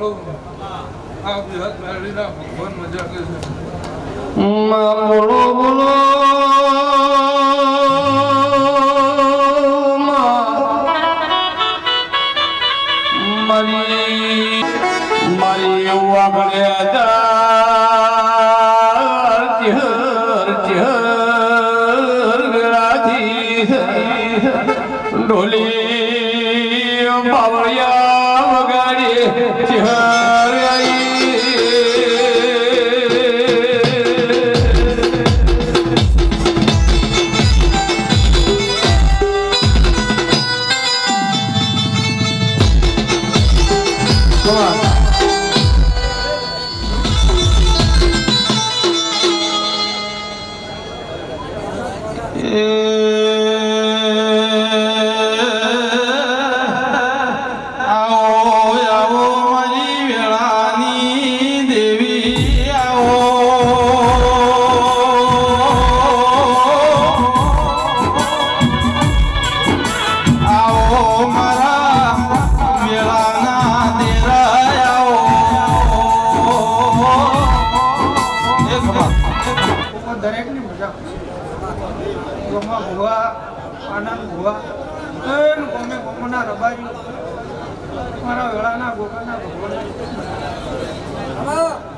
આ વિહત મેળવીના ભગવાન મજા કરે છે. બોલો બોલો મારી મારી ઢોલી બાવળિયા વગાડી દરેકની મજા ગોમા ભુવા આનંદ ભુવા ગમે ગોમના રબારી મારા વેળાના ગોગાના ભગવાન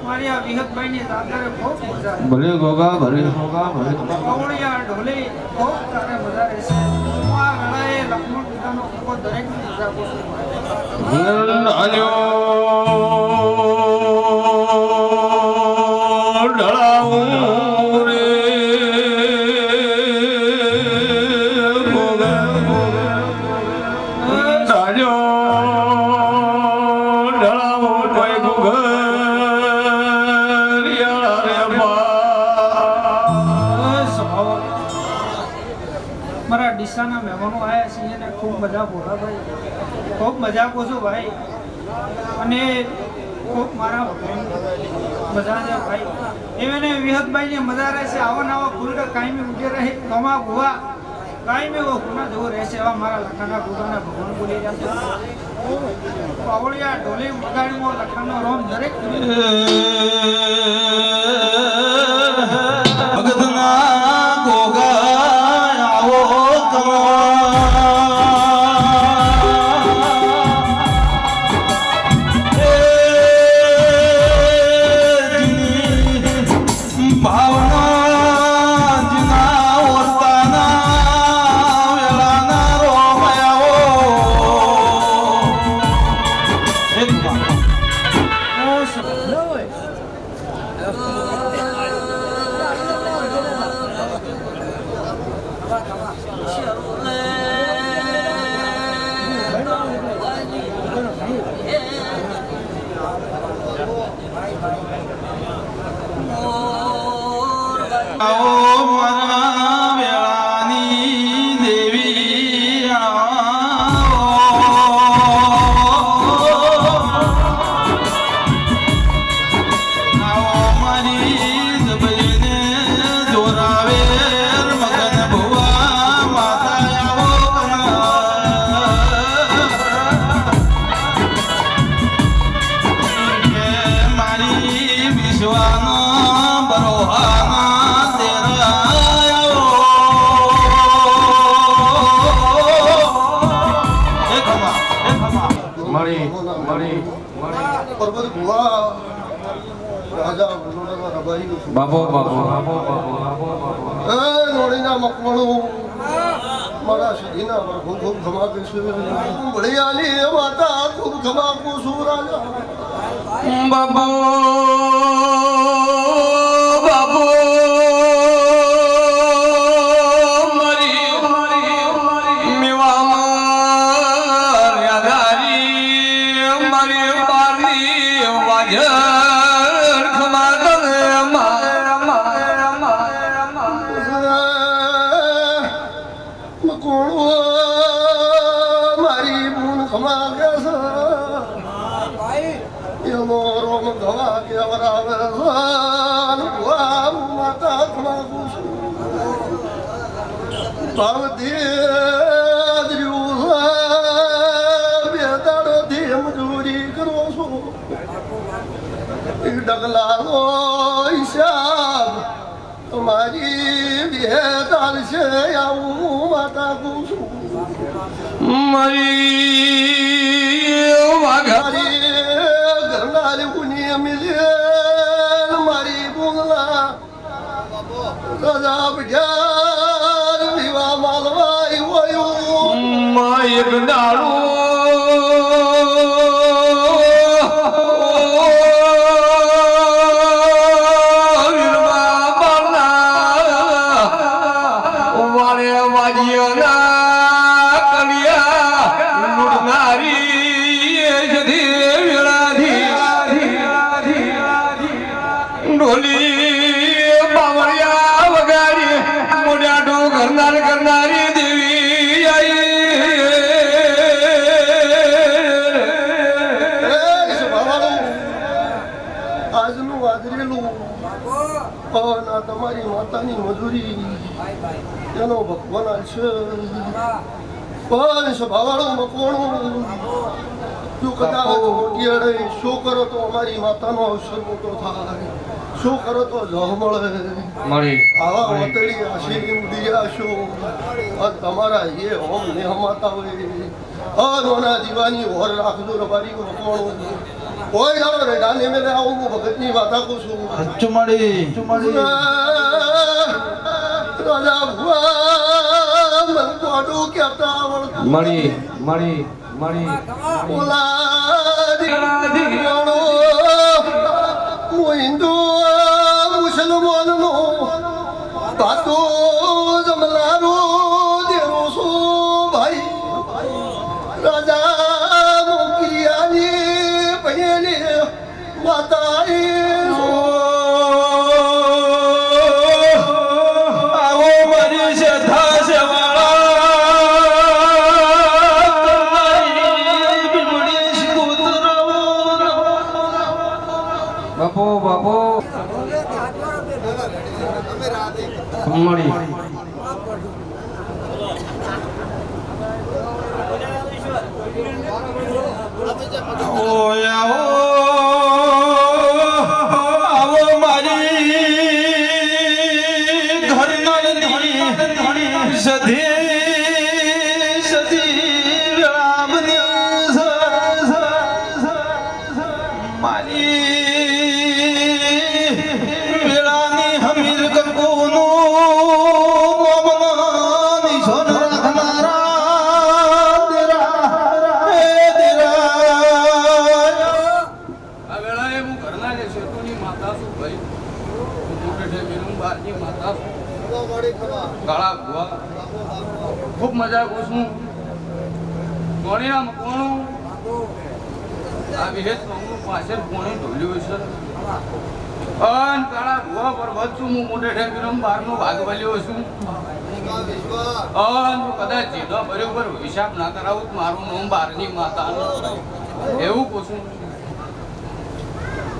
મારી આ વિહતભાઈની દાદારે ખૂબ મજા ભલે ગોગા ભલે ગોગા ભલે કવળિયા ઢોલી ખૂબ તારે મજા રહેશે આ વેળાએ લક્ષ્મણ પિતાનો ખૂબ દરેકની મજા પૂછું મારા ડીસાના મહેમાનો આવ્યા છે એને ખૂબ મજા પોતા ભાઈ ખૂબ મજા પૂછું ભાઈ અને ખૂબ મારા મજા છે ભાઈ એમને વિહતભાઈને મજા રહેશે આવા નવા ફૂલકા કાયમી ઉઠે રહે ગમા ભુવા કાયમી એવો ગુના જેવો રહેશે એવા મારા લખાના ગુનાના ભગવાન બોલી રહ્યા છે પાવળિયા ઢોલી વગાડીમાં લખાનો રોમ દરેક ભગતના ગોગા બાબો બાબો નોડીના મકમણું મારા સીધીના પર ખૂબ ખૂબ ધમાકે છે ભળિયાની માતા ખૂબ ધમાકું છું રાજા બાબો બાબો મજૂરી કરો છો પગલાનો હિસાબ મારી બેતાલ છે આવું માતા પૂછું મારી વાઘા મારી ઘરનારી ઉની મિલેલ મારી બુંગલા રાજા બજાર વિવા માલવાઈ વયું માયક દારૂ કરનારી દેવી આજનું વાદરેલું પણ આ તમારી માતાની મજૂરી એનો ભગવાન છે પણ સ્વભાવાળું મકોણું તું કદાચ મોટી અડે શું કરો તો અમારી માતાનો અવસર મોટો થાય શું કરો તો જહ મળે મળી આવા વતળી આશી ઉડિયા છો અને તમારા એ ઓમ નેહમાતા હોય અનોના દીવાની ઓર રાખજો રબારી મકોણું કોઈ જાણો રે ડાને મેલે આવું હું ભગતની વાતા કહું છું રાજા ભુવા મન કોડું કહેતા આવડતું મળી મળી મળી ઓલા દીવાનો હું હિન્દુ મુસલમાનનો પાતો જમલારો દેરો છું ભાઈ રાજા મોકિયાની બહેને માતાએ આવો મારી શ્રદ્ધા બાપો બાપો મળી આવો મારી ઘરના સધી સધી મારી વેળાની હમીર કકોનું મોમનાની સોન રાખનારા દેરા આ વેળાએ હું ઘરના જે શેતુની માતા છું ભાઈ હું મોટે ઠેકીનું બારની માતા છું કાળા ભુવા ખૂબ મજા કરું છું કોણીના મકોણું આ વિહેત કોણનું પાછળ કોણી ઢોલ્યું છે અન કાળા ભુવા પર્વત છું હું મોટે ઠેકીનું બારનો ભાગ વાલ્યો છું અન કદાચ જેનો બરોબર હિસાબ ના કરાવું તો મારું નામ બારની માતાનું એવું પૂછું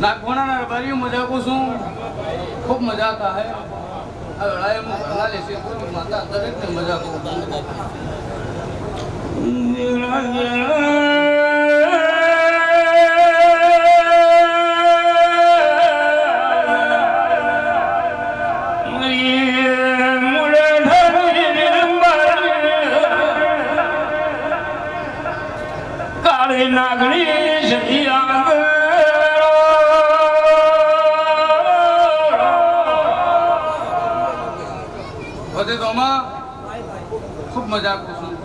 નાગવાના રબારી મજા પૂછું ખૂબ મજા થાય આ વેળાએ હું ઘરના લેશે માતા દરેકને મજા કરું કાળી નાગણી સધી ખૂબ મજા કરું છું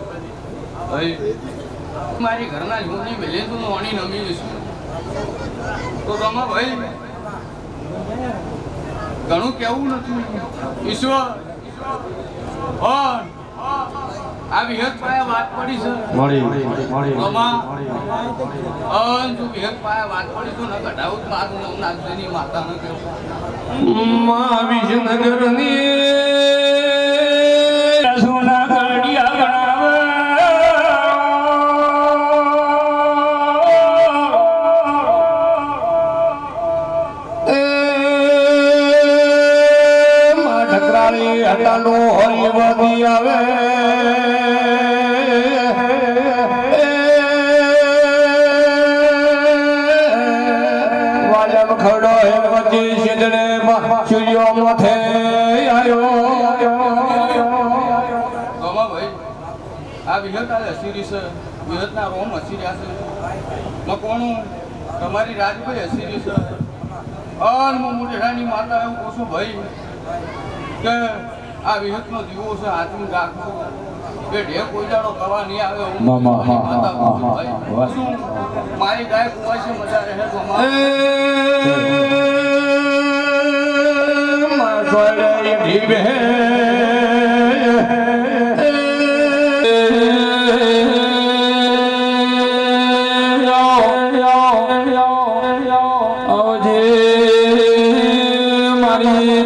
ભાઈ મારી ઘરના જૂની મેલે તું નોણી નમી જઈશું તો તમા ભાઈ ઘણું કેવું નથી ઈશ્વર આ વિહત પાયા વાત પડી છે તું વિહત પાયા વાત પડી તું ન ઘટાવું મારું નામ નાગદેની માતા ન કેવું મા વિજયનગરની સોના કડિયા ઠકરાળી હટાનો હરિવદી આવે વાલમ ખડો જોવા ભાઈ આ વિહત આ હસીરી છે વિહતના રોમ હસીર્યા છે મકોણું તમારી રાજભાઈ હસીરી છે અન મોટેરાની માતા એવું કહું છું ભાઈ કે આ વિહતનો દીવો છે હાથમાં રાખો કે ઢે કોઈ દાડો કરવા નહીં આવે હું મારી માતા કહું છું ભાઈ શું મારી ગાય કુવાય છે મજા રહે તો મારી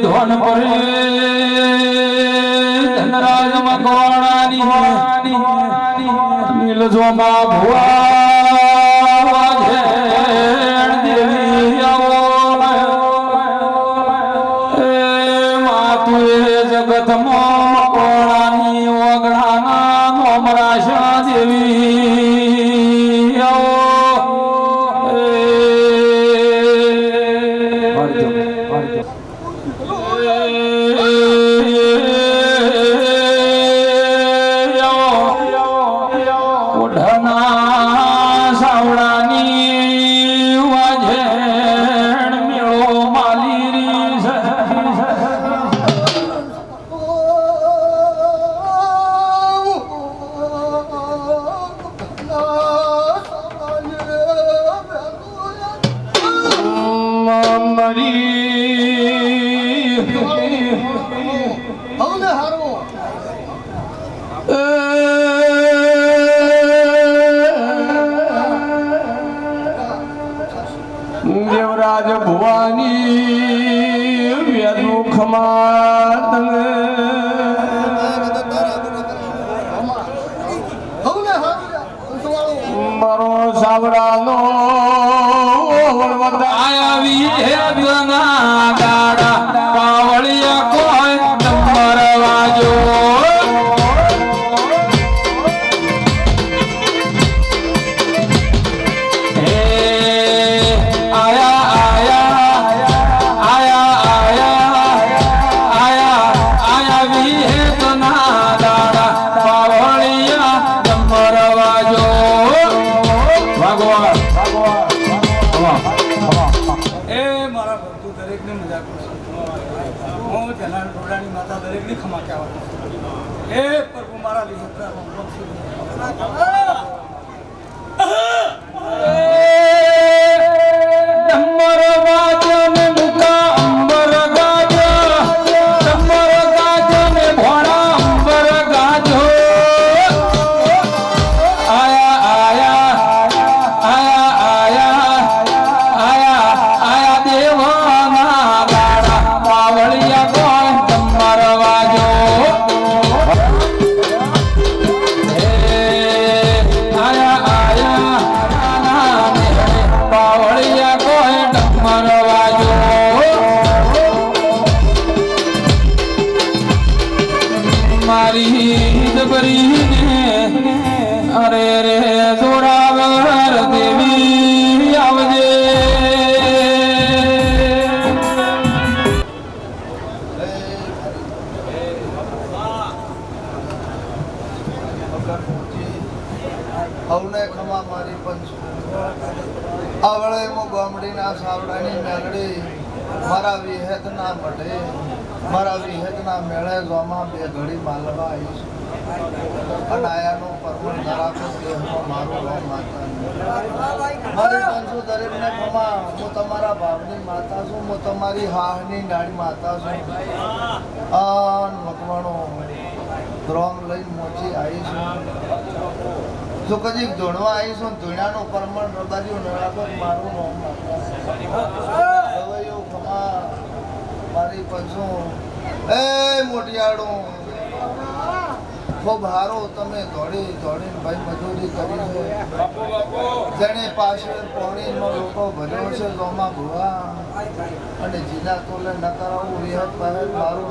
ધોન પર ધનરાજ મકવાણાની નીલજોમાં ભુવા દેવી જગતમાં મકવાણાની ઓગણાના નોમરાશા દેવી ઓઢના સાવડાની વાજેણ મેળો માલીરી હવને હારો દેવરાજ ભુવાની વેદુખમાં હવને હારો મારો સાવડાનો આવી ગના ગાડા પાવળિયા કોઈ નંબર વાજો દરેકની ખમા કહેવાય એ પ્રભુ મારા વિહતના મારી દબરીને અરે રે જોરાવર દેવી આવજે હવને ખમા મારી પંચ આવળે મો ગામડીના સાવડાની મેલડી મારા વિહેતના મઢે મારા વિહેતના મેળે જોમાં બે ઘડી માલવા આવીશ અને આયાનું પરમણ ધરાવતો દેહમાં મારું નામ માતા મારી પંચો દરેકને ખમા હું તમારા ભાવની માતા છું હું તમારી હાહની નાડી માતા છું અન મકવાણો રોમ લઈને મોચી આવી છું જો કદી ધોણવા આવીશું ધોણાનું પરમણ રબાર્યું નરાબર મારું નામ દવાઈઓ ખમા મારી પંચો એ મોટિયાળું ખૂબ હારો તમે દોડીને ભાઈ મજૂરી કરી છે જેને પાછળ પોણીનો લોકો ભર્યો છે લોમાં ભુવા અને જીના તોલે ન કરાવું વિહત પહેલ મારું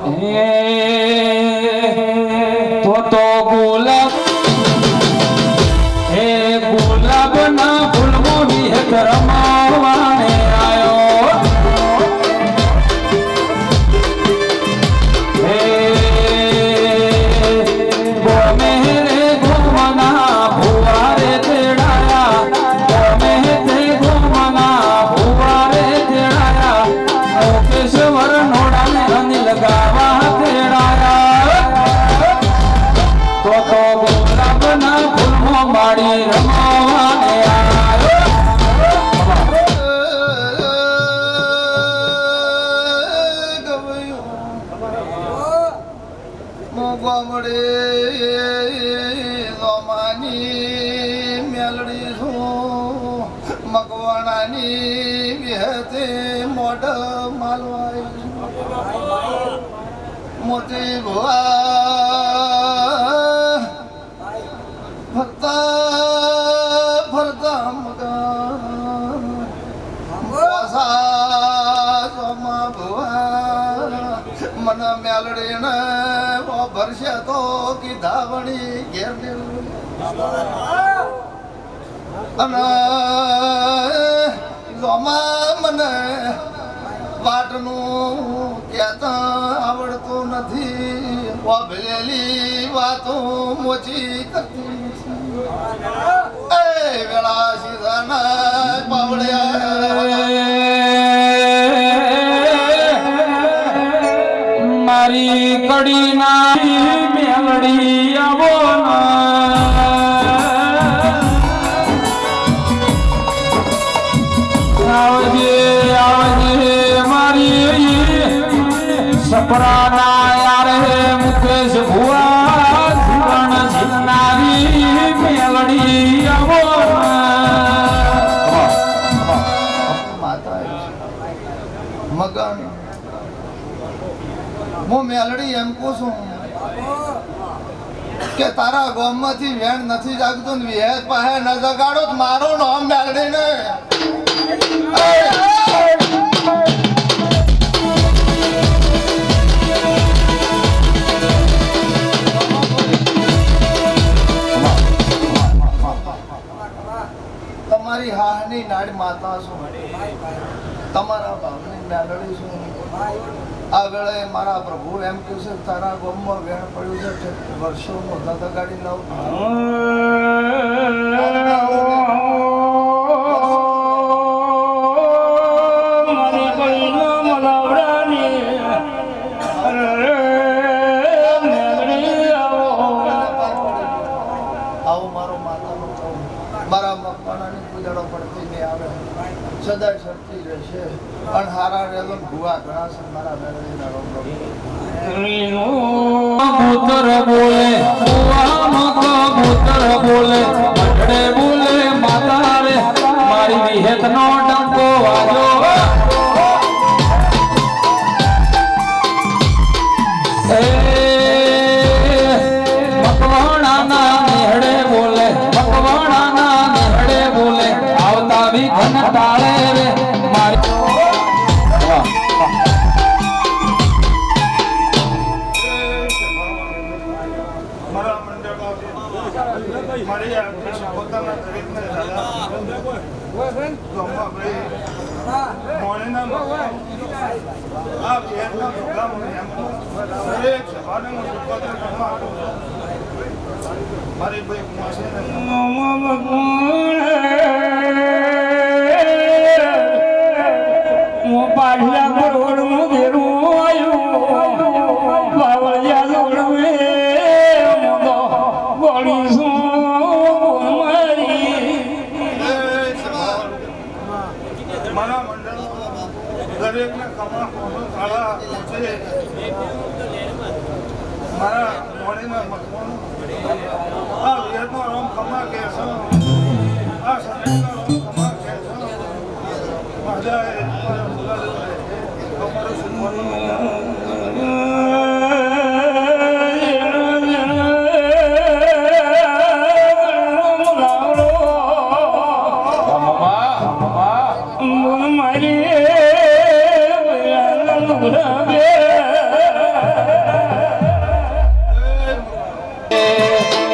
તો ગુલાબ હે ગુલાબ ના ફૂલમો વિહત રમાવાને આયો હે ગોમે માડી રમાવાને આવ્યો મોગવા મળે રોમાની મેલડી છું મકવાણાની વિહતે મોઢ માલવાઈ મોટી ભુવા ફરતા ફરતા મગા ભુવા મન મેલડીને ભરશે તો કીધા વળી ઘેર અને લોમા મને વાટનું કહેતા આવડતું નથી ભેલી વાતો મોચી કરતી એ વેળા સીધાના પાવડ્યા મારી કડી ના મેલડી આવો આવજે આવજે મારી સપરાના યાર મુકેશ ભુવા જીવન જીવનારી મેલડી આવો મગન હું મેલડી એમ કહું છું કે તારા ગામમાંથી વેણ નથી જાગતું ને વિહેત પાસે ન જગાડો તો મારું નામ મેલડી ને તમારી હાહની નાડ માતા છું તમારા ભાવની મેલડી છું આ વેળાએ મારા પ્રભુ એમ કહ્યું છે તારા ગામમાં વેણ પડ્યું છે વર્ષોમાં દાદા ગાડી લાવ આવો મારો માતાનો કહું મારા મકવાણાની પૂજાડો પડતી નહીં આવે સદાય સરતી રહેશે અને હારા રેલો ભુવા ઘણા છે મારા મેળવીના રોમ કબૂતર બોલે કુવામાં કબૂતર બોલે મંડળે બોલે માતા રે મારી વિહેતનો ડંકો વાજો મકવાણાના નેહડે બોલે મકવાણાના નેહડે બોલે આવતા વિઘન ટાળે રે મારી મારી પોતાના દરેકને મારી પાછલા કરોડ નું ઘેરું આવ્યું બાવળિયા દોડવે ગોળી શું મારા મંડળ દરેકને કમા કાળા છે મારા મોડીના મતવાનું આ વિયતનો રમ કમા કે છે આ શરીરનો રમ કમા કે છે મજા એ તમારો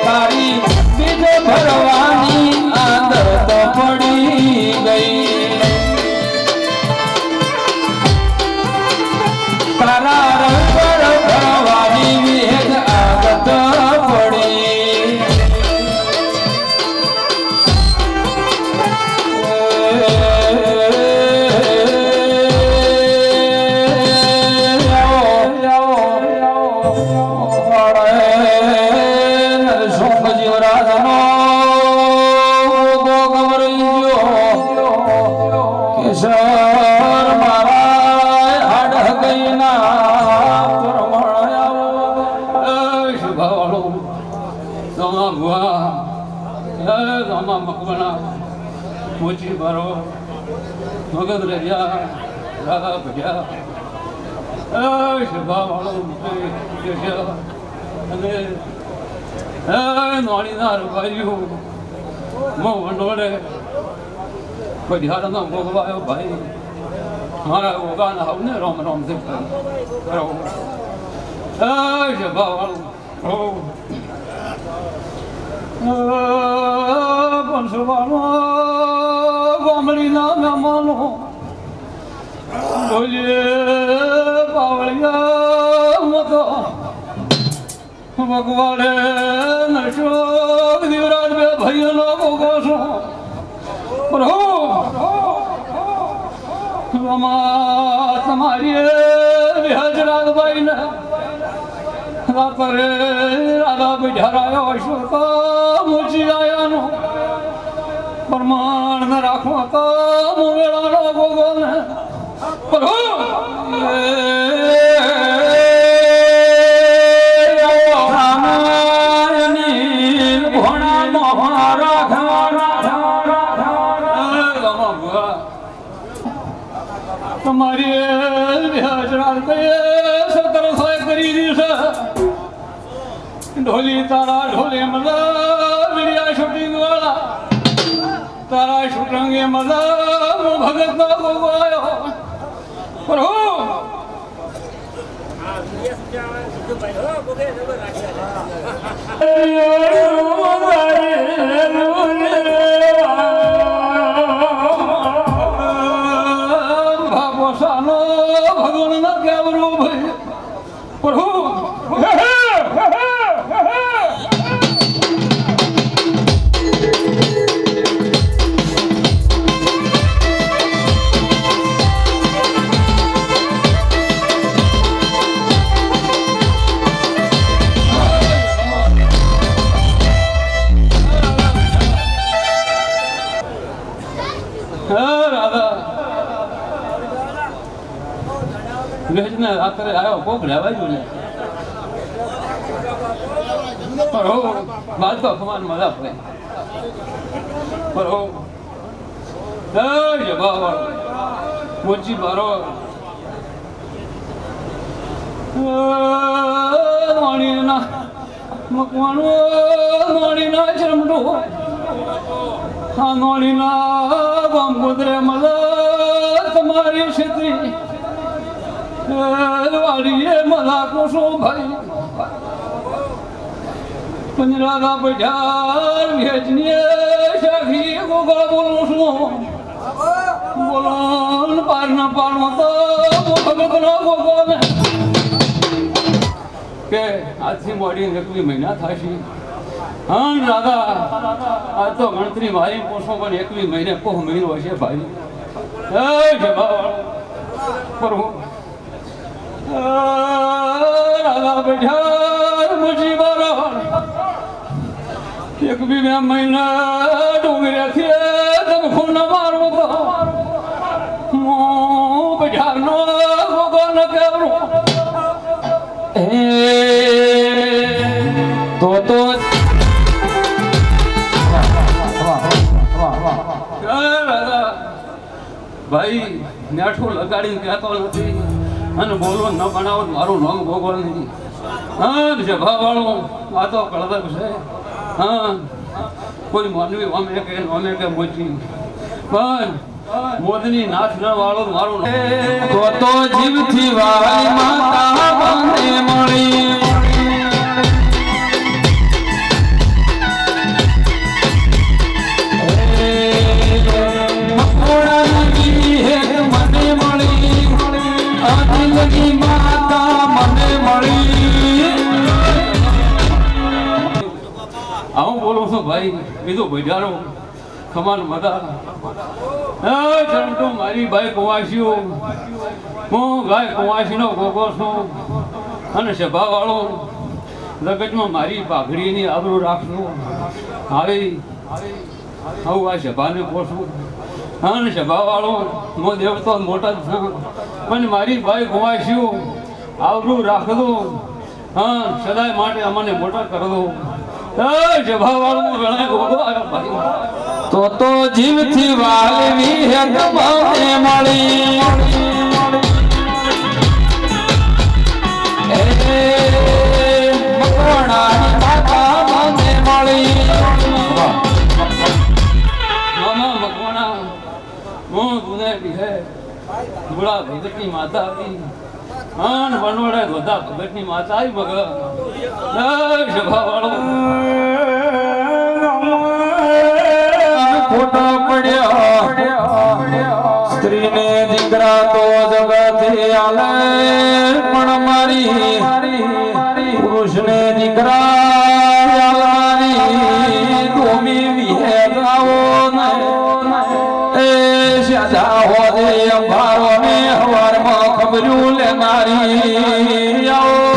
તારી બીજ ભરવાની આદર તો પડી ગઈ તારા રંગ ભરવાની વિહેદ આદત પડી જીવરાજનો ભગવા હે રામા મકવાણા મોચી બારો મગદ રહ્યા રાગા ભજ્યા હે શિવા વાળો અને હે નોણીના રૂપાયું મો વંડોળે બિહારનો ભોગવાયો ભાઈ મારા ઓગાના આવને રોમ રોમ થી કરો હે શિવા વાળો પંસવાનો ગોમડીના મહેમાનો બોલીએ પાવળિયા મતો ભગવાડે નશો દિવરાજ બે ભાઈઓનો ભોગો છો પ્રભુ તમારી વિહજરાજભાઈને રાત્રે રાધા બિઢારાયો અશોક મોચી આયાનો પ્રમાણ ન રાખો તો વેળાનો ભોગો ને તમારી સતર સોય કરી દીશે ઢોલી તારા ઢોલે મજા મીડિયા શૂટિંગ વાળા તારા શૂટિંગે મજા હું ભગત ના ભોગવાયો પ્રભુ ભાગોસાનો ભગવાન ના કેવરો ભાઈ પ્રભુ રાત્રે આવ્યો કોક લેવાયું ને બાદ તો અપમાન મજા પડે મોચી મારો વાણીના મકવાનો વાણીના ચરમડો આ વાણીના ગામ ગોદરે મજા તમારી ક્ષેત્રી વાડીએ મજા કોશો ભાઈ પંજરાના બજાર ભેજનીએ શાખી ગોગા બોલું છું બોલો પાર ના પાડો તો ભગત નો ગોગો ને કે આજથી મોડી એકવી મહિના થશે હા દાદા આ તો ગણતરી મારી પોષો પણ એકવી મહિને કોહ મહિનો હશે ભાઈ હે જવાવાળો પ્રભુ રાધા બજાર મુજી બારો એક બી બે મહિના ડુંગરેથી તમે ખૂન મારો તો હું બજારનો ભોગો ન કેવરો તો ભાઈ નેઠું લગાડીને કહેતો નથી અને બોલવો ન બનાવો મારું નોંગ ભોગવો નહીં હા જભા વાળું આ તો કળદક છે હા કોઈ માનવી અમે કે મોચી પણ મોદની નાથ ન વાળો મારું તો જીવથી વાળી માતા બંને મળી હું બોલું છું ભાઈ બીજું ભજારો ખમાન મદા ચરમટું મારી ભાઈ કુવાસીઓ હું ગાય કુવાસીનો ગોગો છું અને સભા વાળો જગતમાં મારી પાઘડીની આબરૂ રાખશું આવી હું આ સભાને પોષું અને સભા વાળો મો દેવતો મોટા જ છું પણ મારી ભાઈ કુવાસીઓ આબરૂ રાખજો હા સદાય માટે અમને મોટા કરજો જભાવાળું વેળે ગોગો આવ્યો ભાઈ તો જીવથી વાલવી હે તમને મળી મકવાણાની માતા મને મળી મામા મકવાણા હું ગુનેરી હે ગુડા ભગતની માતા આવી આન વનવડે ગોધા ભગતની માતા આવી મગ સભાવાળો ખોટા પડ્યા સ્ત્રીને દીકરા તો જગતે આલે પણ મારી પુરુષને દીકરા આલાની ગોમી વિહે ગાવો ને એ સાદા હોદે અંબારો ને હવારમાં ખબરું લે મારી આવો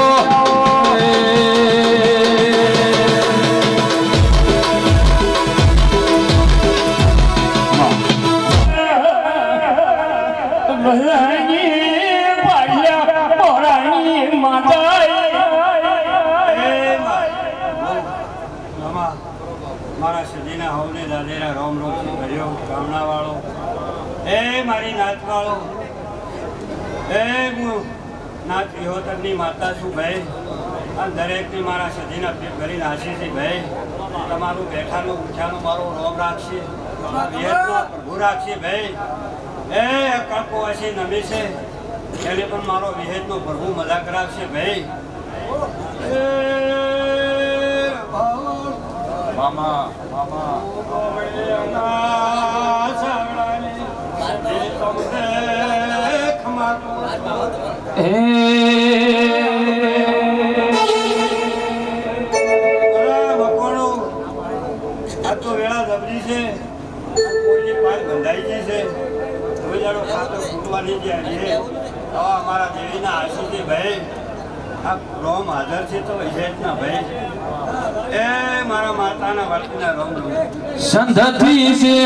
મારા સજીના હવને દાદેરા રોમ રોમથી ભર્યો ગામડાવાળો એ મારી નાચવાળો એ હું નાચ વિહોતરની માતા છું ભાઈ અને દરેકની મારા સજીના પેટ ભરી નાચી છે ભાઈ તમારું બેઠાનું ઉઠાનું મારો રોમ રાખશે વિહેતનો પ્રભુ રાખશે ભાઈ એ કળકો હશે નમી છે એને પણ મારો વિહેતનો પ્રભુ મજા કરાવશે ભાઈ મામા અમારા દેવીના આશીષથી ભાઈ આ રોમ હાજર છે તો વિશેષના ભાઈ એ મારા માતાના વર્તના રોમ સંધથી છે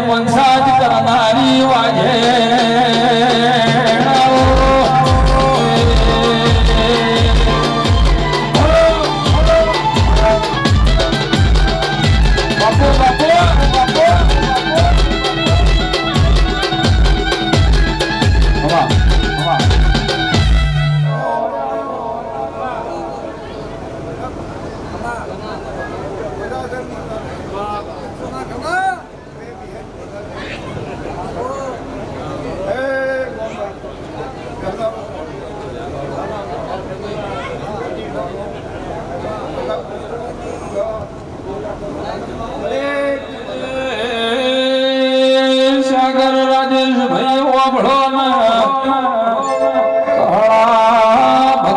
પંચાયત કરનારી વાજે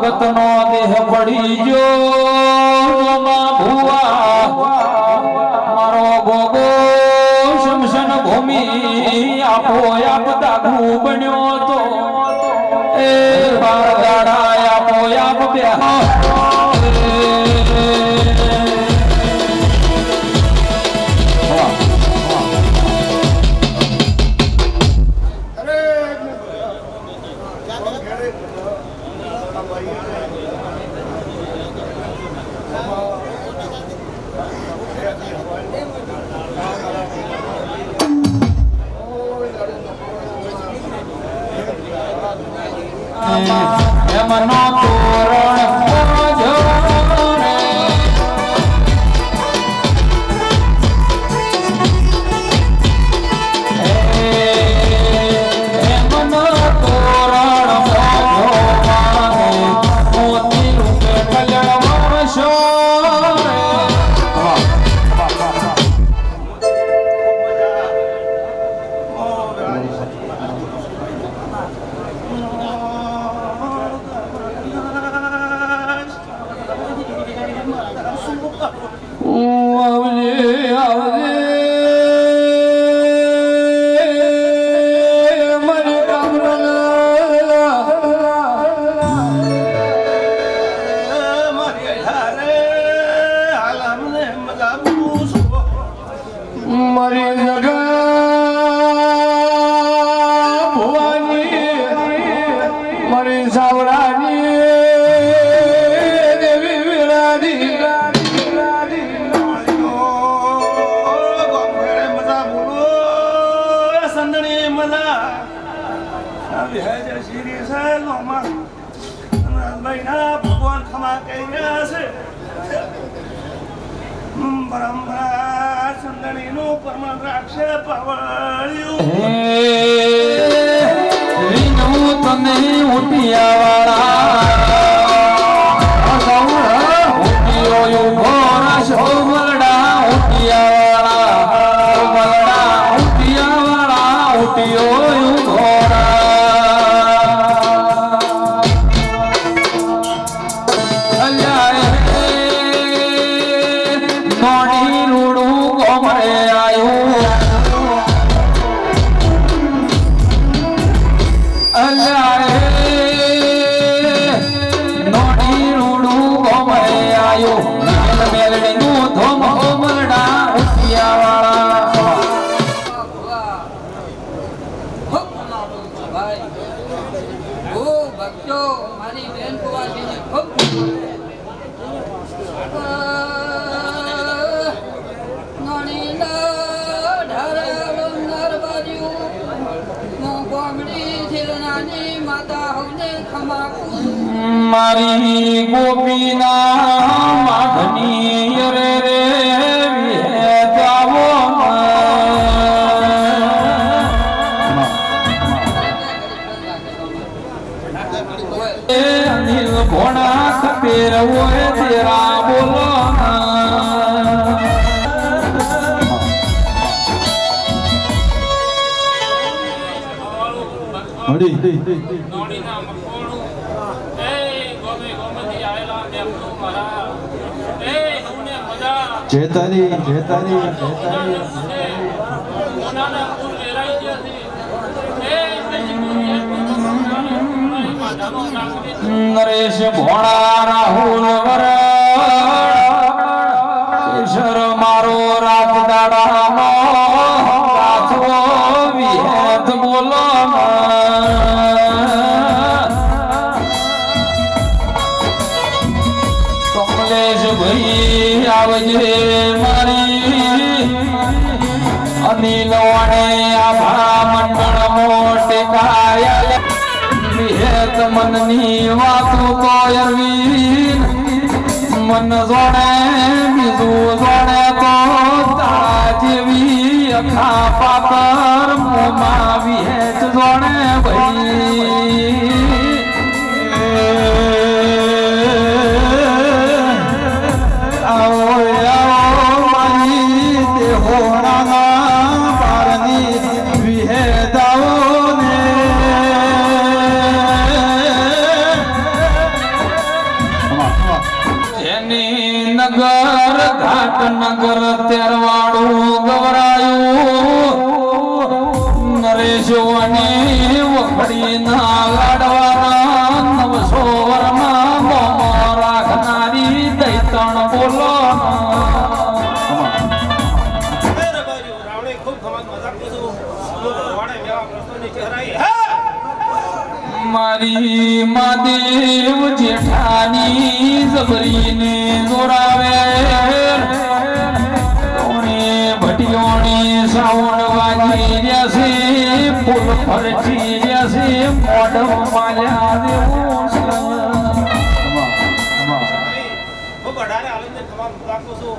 ભગતનો દેહ પડી ગયો ભુવા મારો ગોગો શમશન ભૂમિ આપો આપ દાગુ બન્યો તો એ બાર દાડા આપો આપ બ્યાહ એમનો તોરણ મોતી રૂપે કલ્યાણ વર્ષો પરંપરા સંદણીનું પરમાન રાખશે પાવળિયું તને મારી બેન કુવાસીને ખૂબ મારી ગોપીના માધની રે રે જાવો અનિલ ભોણા ખપેર હોય તેરા બોલો જેતાની નરેશ ભોળા રાહુલ વર કેશર મારો રાત દાડાનો કાથો વિહેત બોલો કમલેશ ભાઈ આવજે મારી અનિલ વાણે આભા મંડળ મોટે કાયા વિહેત મનની વાતો કોયરવીન મન જોડે બીજું જોડે તો તારા જેવી અખા પાતર મોમાં વિહેત જોડે ભાઈ આવો આવો મારી દેહો નાના પારની વિહેતાઓ નગર ઘાટ નગર તેરવાડું ગવરાયું નરેશોની વખડી ના લાડવાના નવસો વરમાં મોમો રાખનારી દૈતણ બોલો મારી મહાદેવ જેઠાની જબરીને જોરાવે ભટિયોની સાઉન્ડ વાજી જશે ફૂલ ફરતી જશે મોઢ માલ્યા દેવું ખૂબ અઢારે આલમને તમામ રાખું છું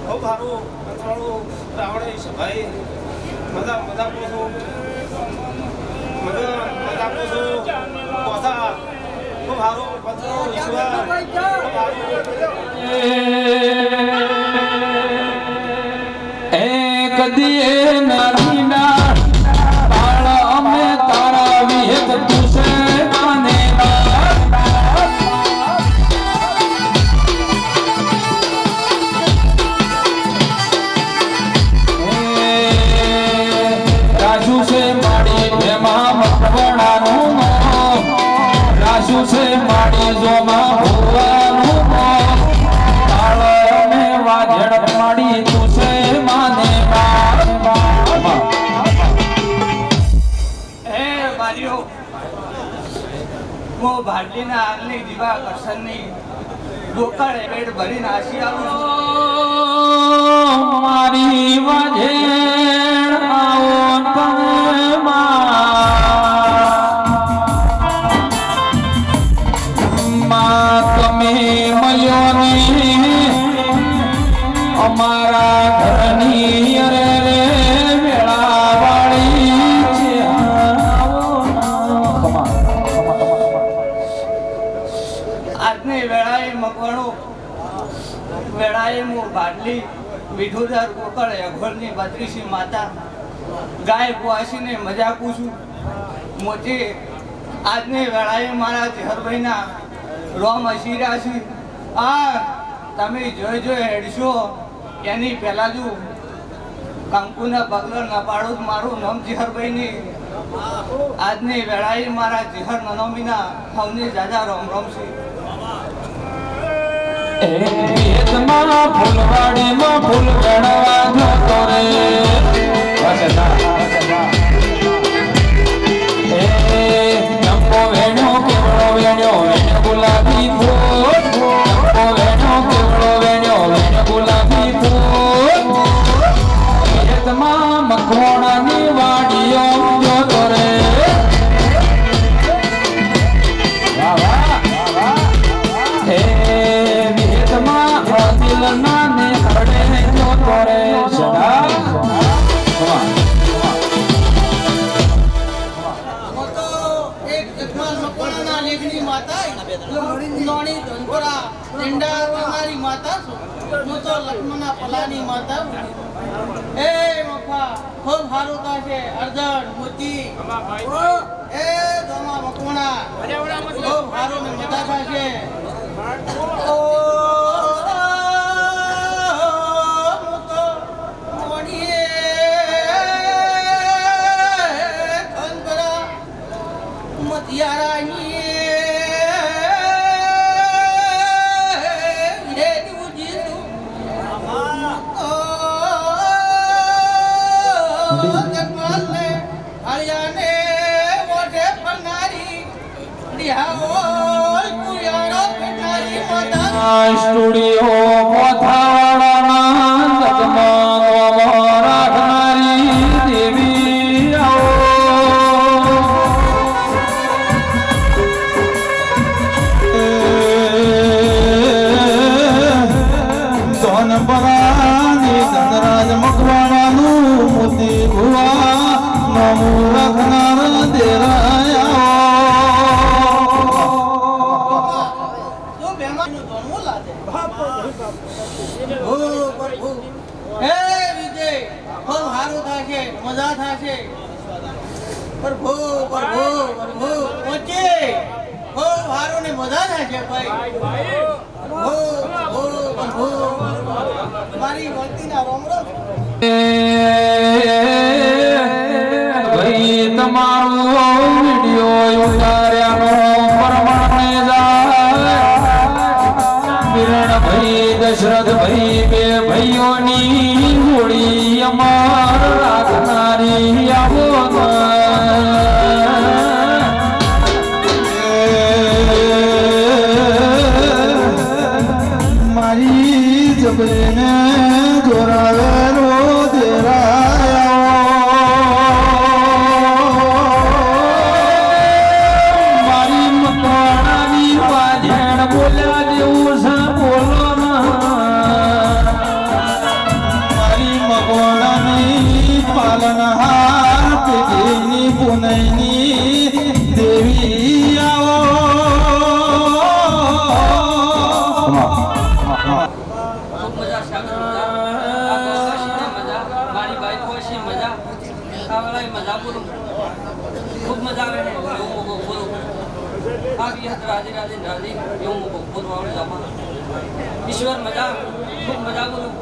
ખૂબ સારું અથવાળું રાવણેશ ભાઈ મજા આપું છું મજા આપું છું કોસા ખૂબ સારું પંચરો ઈશ્વર ખૂબ સારું એક દિયે નારીના બાળ અમે તારા વિહેત તુસે માને રાજુ છે માડી ભેમા મકવડાનું રાજુ છે માડી જોમાં ભુવાનું તાળ અમે વાજડ માડી તુસે માને ભારતીના આગલી દીવા કરશનની ગોકળે પેટ ભરીને આશી આવું મારી વાજેણ આવો તમે માં તમે મળ્યો ને અમારા ભાડલી વિઠુદાર ગોકળ અઘોરની બત્રીસી માતા ગાય કુવાસીને મજાકું છું મોટી આજની વેળાએ મારા ચહેરભાઈના રોમ હસીરા છે આ તમે જોઈ હેડશો એની પહેલા જ કંકુના પગલો ન પાડું મારું નામ ચહેરભાઈની આજની વેળાએ મારા ચહેર નનોમીના સૌની દાદા રોમ રોમ છે ફૂલવાડીમાં ફૂલ ગણવા જતો રે ચંપો વેણ્યો કેવડો વેણ્યો વેણ્યો ગુલાબી ફૂલ ચંપો વેણ્યો કેવડો વેણ્યો વેણ્યો ગુલાબી ફૂલ ખેતમાં મખોણાની વાડીઓ જોતો રે નાને ખડે જોતો રે સદા તો એક જગમાલ મકોણાના લેખની માતા નોણી ધનપુરા ટેંડા વાળી માતા હું તો લક્ષ્મણના પલાની માતા એ મફા ખૂબ સારું થશે અર્જણ મોતી એ દોમા મકોણા ખૂબ સારું ને મજા થશે ઓ સ્ટુડિયો પોથાવાળાના જગમાં રાખનારી દેવી સોનપરાની ધનરાજ મકવાણાનું મોતી ભુવા નમું રાખનાર દેરાયા મજા થશે પ્રભુ પ્રભુ પ્રભુ પહોંચે ખૂબ સારું ને મજા થશે ભાઈ પ્રભુ પ્રભુ મારી ભક્તિના રોમ રોમ ભાઈ તમારો વિડિયો ઉતાર્યાનો પરમાણે જાય કિરણ ભાઈ દશરથ ભાઈ બે ભાઈઓની જોડી અમાર રાખનારી આવો મારી જબરીને જોરાવેલો મારી મકવાણાની વાજણ બોલ્યા જેવું છે બોલો મારી મકવાણાની પાલનહાર પેઢીની પુનઈની દેવી આવો ખૂબ મજા સાગર મજા આ કોશીને મજા મારી બાઈ કોશી મજા આ વાળાએ મજા બોલું ખૂબ મજા આવે ને એવું મોકો બોલું આ વિહત રાધે રાધે રાધે એવું મોકો બોલવા આવે જમા ઈશ્વર મજા ખૂબ મજા બોલું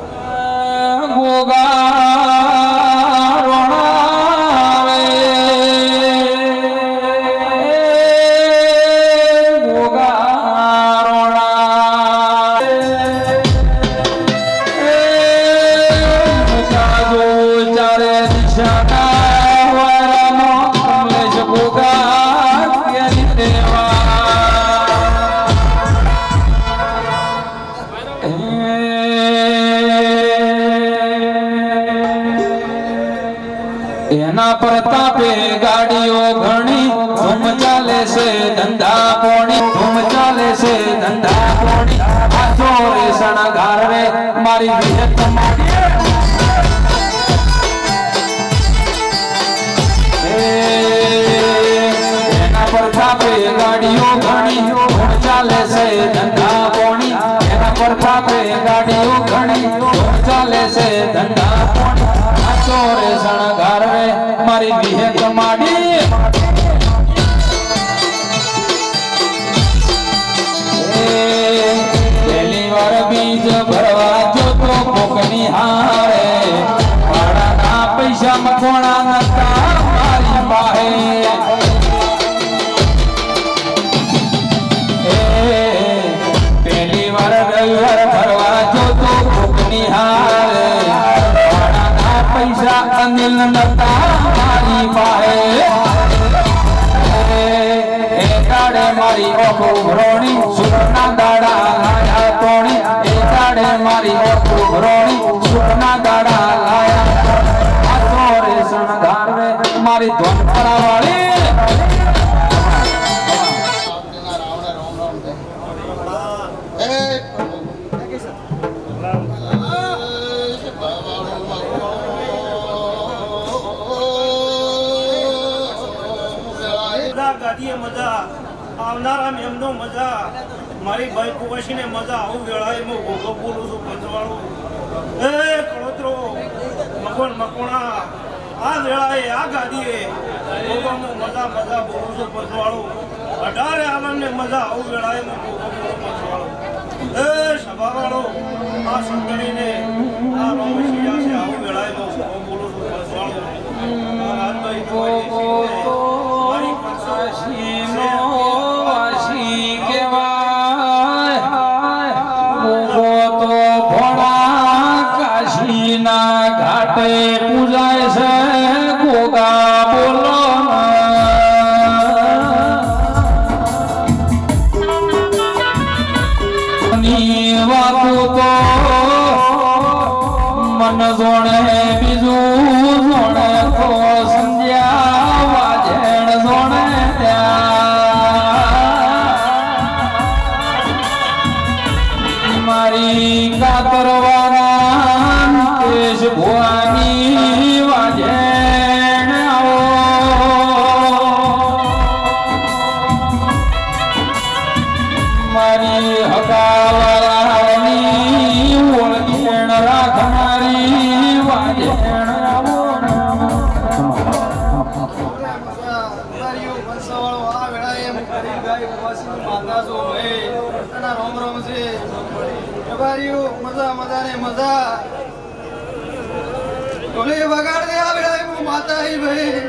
એના પ્રતાપે ગાડીઓ ઘણી ધૂમ ચાલે છે ધંધા પોણી ધૂમ ચાલે છે ધંધા પોણી આજો રે શણગાર રે મારી વિહત એના પ્રતાપે ગાડીઓ ઘણી ધૂમ ચાલે છે ધંધા પોણી એના થાપે ગાડીઓ ઘણી ચાલે છે ધંધા આચો રે શણગાર રે મારી વિહે કમાડી પહેલી વાર બીજ ભરવા જોતો કોકની હારે ભાડાના પૈસા મકોણા નતા મારી પાસે પહેલી વાર રવિવાર ભરવા જોતો કોકની હારે ભાડાના પૈસા અનિલ નતા મારી પાસે મારી ઓખો ભરોણી સુખના દાડા લાયા તોણી એ દાડે મારી ઓખો ભરોણી સુખના દાડા લાયા આ તો રે શણગાર રે મારી ધોન પરાવાળી મજા આવનારા એમનો મજા મારી ભાઈ કુવાસીને મજા આવું વેળાએ હું ભોગો બોલું છું પંચવાળું એ કળોતરો મકોણા આ વેળાએ આ ગાદીએ ભોગોમાં મજા બોલું છું પંચવાળું 18 આલમને મજા આવું વેળાએ હું ભોગો બોલું પંચવાળું એ સભાવાળો આ સંગણીને આ રોમશિયા છે આવું વેળાએ હું ભોગો બોલું છું પંચવાળું આ રાજભાઈ મારી પંચવાળીનો વાસી કેવાય ભોગો તો ભોળા કાશીના ઘાટે પૂજાય છે ગોગા બોલો વાતો તો મન જોણે બીજું જોણે તો સંધ્યા વાજેણ જોણે મારી કાતરવાના કેશ ભુવાની વાજેણ આવો મારી હકાવાળાની ઓળખેણ રાખનારી વાજેણ આવો મજા ઢોલી વગાડ દે આ વેળાએ હું માતા હી ભાઈ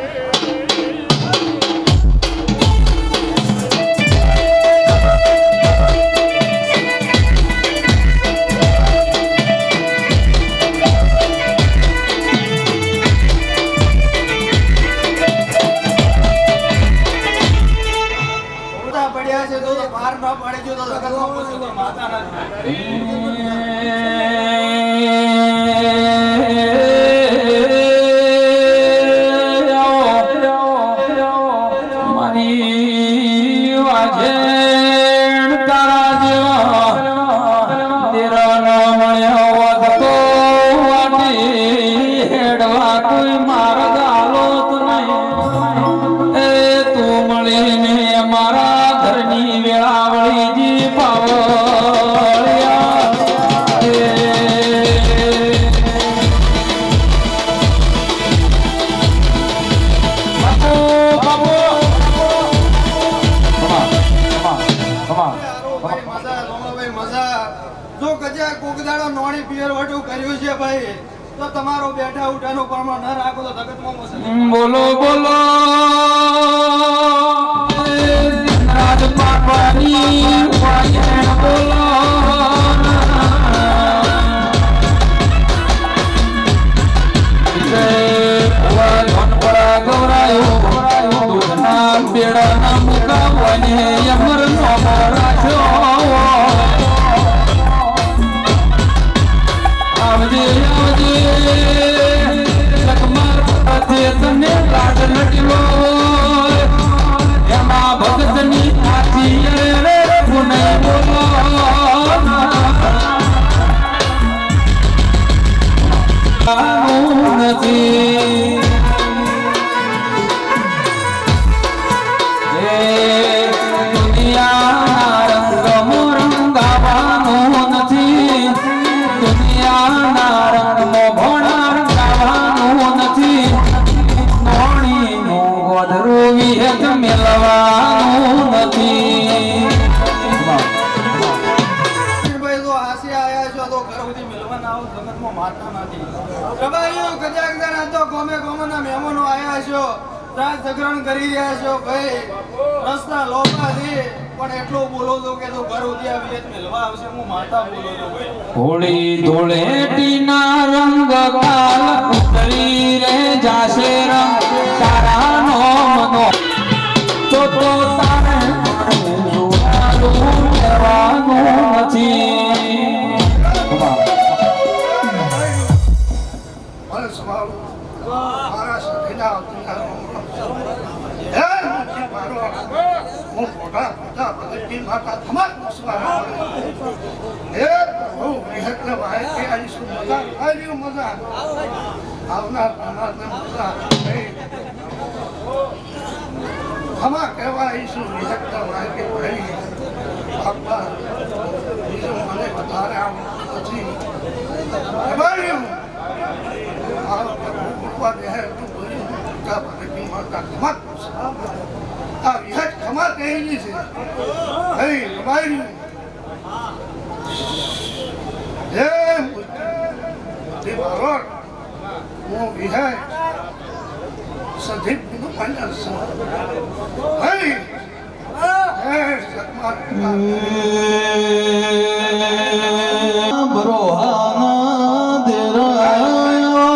પડ્યા છે તો બહાર ના પાડી જો તો જગતમાં પૂછો તો માતા મારી વાજેણ તારા જેવા તેરા મળ્યા હોત તો વાટી હેડવા કોઈ માર્ગ આલોત નહીં એ તું મળીને મારા ઘરની વેળાવળીજી પાવળિયા જો કજા કોકદાડો નોણી પિયર વટું કર્યું છે ભાઈ તો તમારો બેઠા ઉઠાનો પ્રમાણ ન રાખો તો જગતમાં મુશ્કેલ બોલો બોલો રાજ પાપની વાયણ બોલો દૂધના બેડાના મુકાવને અમર નો રાખ્યો આવજે આવજે લખમાર પતે તને લાડ લટલો એમાં ભગતની આથી રે પુને બોલો નથી દુનિયા રંગ મોરંગાવાનો નથી આવું જગતમાં માતા નથી. રબારીઓ ગજાગજાના તો ગોમે ગોમના મહેમાનો આવ્યા છો, રાત જાગરણ કરી રહ્યા છો ભાઈ. રસ્તા લોભા છે પણ એટલું બોલો તો કે તો ઘર ઉદ્યા વિયત મેલવા આવશે. હું માતા બોલો તો ભાઈ. હોળી ધૂળેટીના રંગ કાલ ઉતરી રે જાશે રંગ તારાનો મનો તો તારે જોવાનું લેવાનું નથી. મને સવાલો મારા સાથેના હું મોટા મોટા ભગતજી માતા તમામ સવાલ હે પ્રભુ વિહતને વાય કે આઈશું મજા આવ્યું મજા આવનાર આવનારને મજા ખમા કહેવા આઈશું વિહતને વાય કે ભાઈ બાપા બીજું મને વધારે આવડતું નથી ભાઈ ભગવાન હે તું બોલી મોટા ભગતજી માતા તમામ આ વિહત ખમા કહેલી છે ભાઈ રબાઈ હે તે મારો હું વિહત સદીપ નું પંદર છે ભાઈ હે સતમાન બરોહાના દેરાયો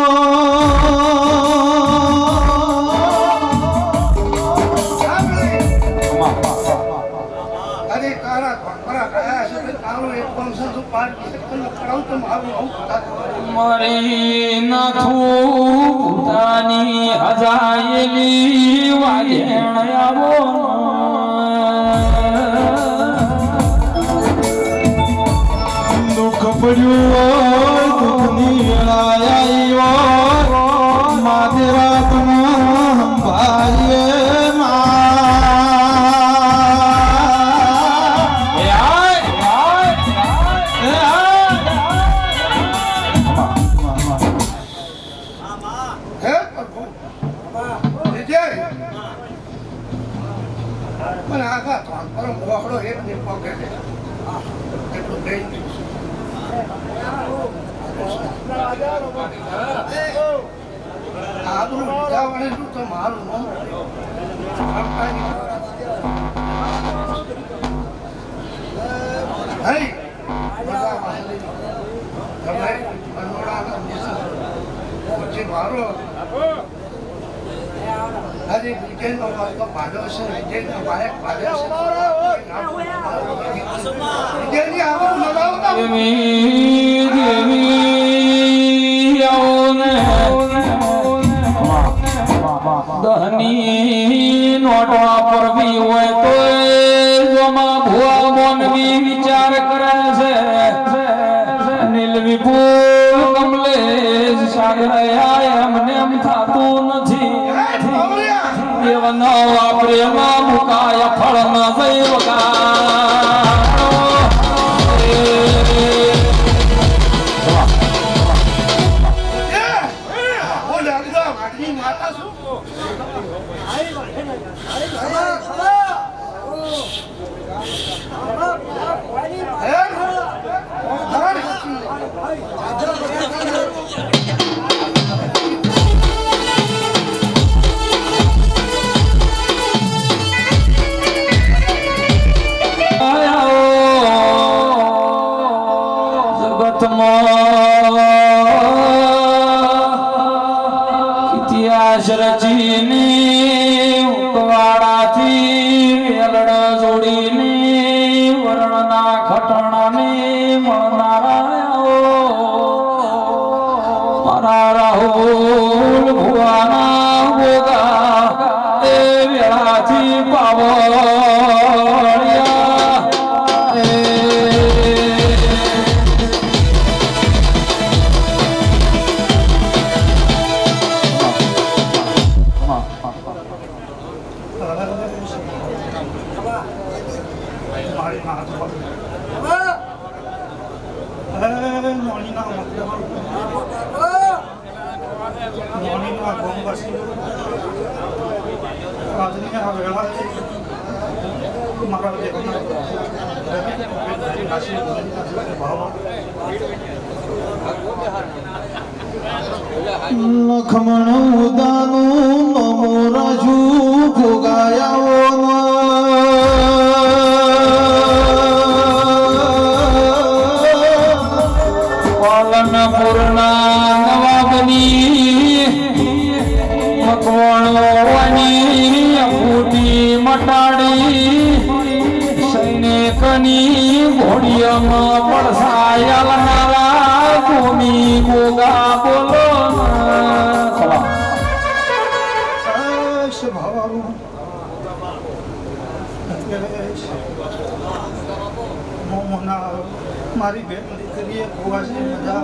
અરે તારા ભણપરા કયા છે તારું એક વંશ તો પાર કરાવ તો મારું હું મારી નાથું પોતાની હજાયેલી વાજેણ આવો દુઃખ પડ્યું દુઃખની વેળાયો માધે રાતમાં ભાઈએ હે પ્રભુ વિજય મને આગા ત્રણ પર મોહડો એક ને પોકે છે એટલું કઈ આબરૂ વિધાવાળેલું તો મારું નામ હઈ બધા વાલી તમે અનોડાના પછી મારો હજી વિજયનો વાતો પાડો છે વિજયનો વાયક પાડે છે વિજયની આવું લગાવતા દહની નોટ વાપરવી હોય તો જોમાં ભુવા મોનવી વિચાર કરે છે. અનિલ વિપુલ કમલેશ સાગર એમને એમ થતું નથી. દેવન વાપરેમાં મુકાય ફળ ન જઈ માતા શું ઇતિહાસ રચીની ઉકવાડાથી વેલણ જોડીની વર્ણના ખટણાની મળનારા મારા રાહુલ ભુવાના ભોગા એ વેળાથી પાવળિયા નોનીના ગોંગસી લખમણ ઉદાનું નમો રાજુ ભોગાયાઓ પાલનપુરના નવાબની મકવાણોની ફૂટી મટાડી સૈનિકની ઘોડીઓમાં પડસાયલનારા ભૂમિ ગોગા બોલો મારી બેન દીકરીએ કુવાસી મજા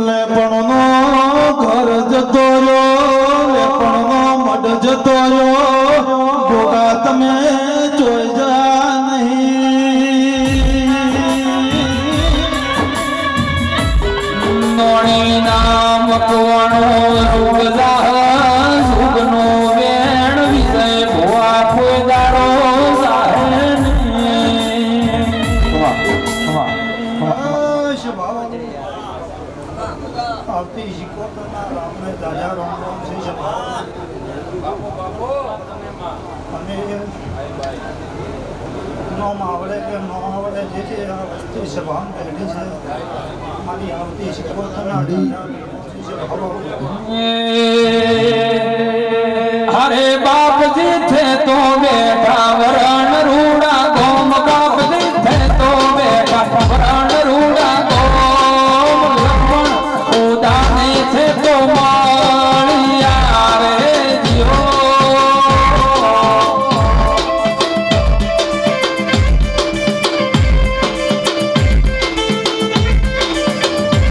લેપણનો ઘર જતો રહ્યો લેપણનો મઢ જતો રહ્યો ભોગા તમે જોઈ જા નહીં નોણી નામ મકવાણો રૂગલા સુગનો વેણ વિજય ભોવા કોઈ દાડો સાહેબ આવતી શીખોતરના રામને દાદા રામ રામ છે અને નોમ આવડે કે ન આવડે જે છે આ વસ્તુ સભાન પેઢી છે મારી આવતી શીખોતરના અરે બાપજી છે તો બેઠા વર